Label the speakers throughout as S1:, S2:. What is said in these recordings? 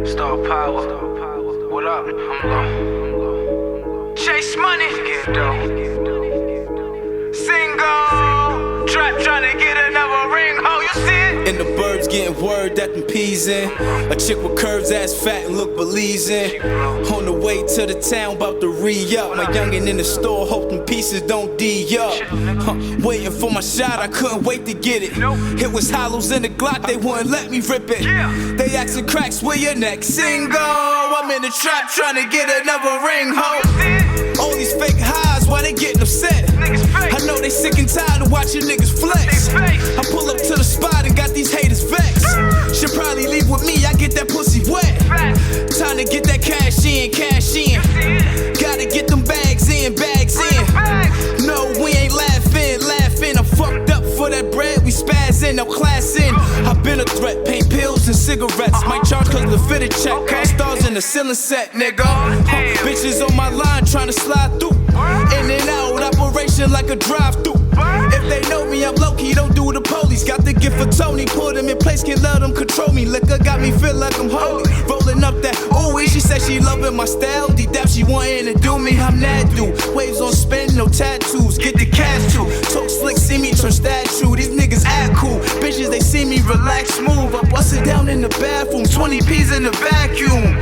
S1: Star power. What up? I'm low. Chase money. Get dough. Single. Trap tryna get another ring. Ho, you see it?
S2: And the birds getting word that them peas in. A chick with curves, ass fat and look Belizean. On the way to the town, about to re-up. My youngin' in the store, hope them pieces don't D-up. Waiting for my shot, I couldn't wait to get it. It was hollows in the Glock, they wouldn't let me rip it. They asking cracks, where your next single? I'm in the trap tryna get another ring, ho. All these fake highs, why they getting upset? I know they sick and tired of watching niggas flex. I pull up to the spot and got these haters vexed. Should probably leave with me, I get that pussy wet. Time to get that cash in, cash in. Gotta get them bags in, bags in. No, we ain't laughing, laughing. I'm fucked up for that bread, we spazzing, I'm classing. I've been a threat, paint pills and cigarettes. Might charge cause the fitted check, cost stars in the ceiling set, nigga. Bitches on my line trying to slide through. In and out, operation like a drive-through. If they know me, I'm low-key, don't do the police. Got the gift for Tony, put him in place, can't let them control me. Liquor got me feel like I'm holy. Rolling up that ooh, she said she loving my style. Deep down, she wanting to do me, I'm that dude. Waves on spin, no tattoos, get the cash too. Talk slick, see me turn statue. These niggas act cool, bitches, they see me relax, smooth. I bust it down in the bathroom, 20 P's in the vacuum.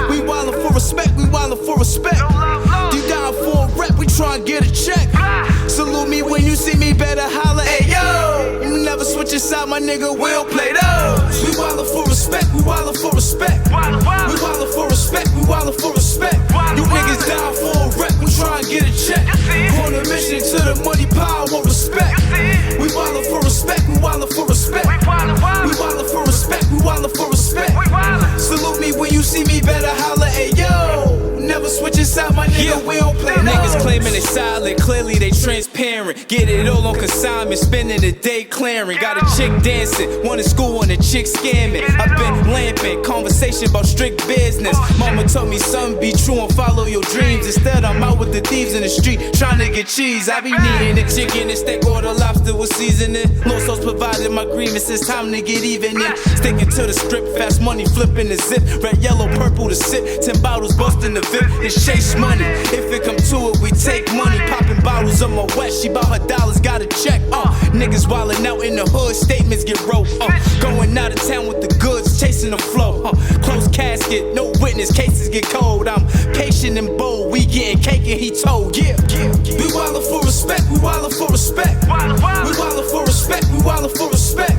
S2: We wildin' for respect, we wildin' for respect. You down for a rep, we tryna get a check. Salute me when you see me, better holla, hey yo. You never switch inside, my nigga, we'll play those. We wildin' for respect, we wildin' for respect. We wildin' for respect, we wildin' for respect. You niggas down for a rep, we tryna get a check. On a mission to the money, power, respect. We wildin' for respect, we wildin' for respect. We wildin' for respect, we wildin' for respect. Salute me when you see me, better holla, hey yo. Never switch inside, my nigga, we don't play niggas claiming they silent, clearly they transparent. Get it all on consignment, spending the day clearing. Got a chick dancing, one in school and a chick scamming. I've been lamping, conversation about strict business. Mama told me son, be true and follow your dreams. Instead I'm out with the thieves in the street, trying to get cheese. I be needing it, chicken and steak or the lobster with seasoning. Low sauce provided my grievance, it's time to get even in. Sticking to the script, fast money flipping the zip. Red, yellow, purple to sip, 10 bottles busting the VIP. It's chase money, if it come to it, we take money. Popping bottles on my west, she bout her dollars, got a check. Niggas wildin' out in the hood, statements get wrote. Going out of town with the goods, chasing the flow. Closed casket, no witness, cases get cold. I'm patient and bold, we getting cake and he told. Yeah. We wildin' for respect, we wildin' for respect. We wildin' for respect, we wildin' for respect.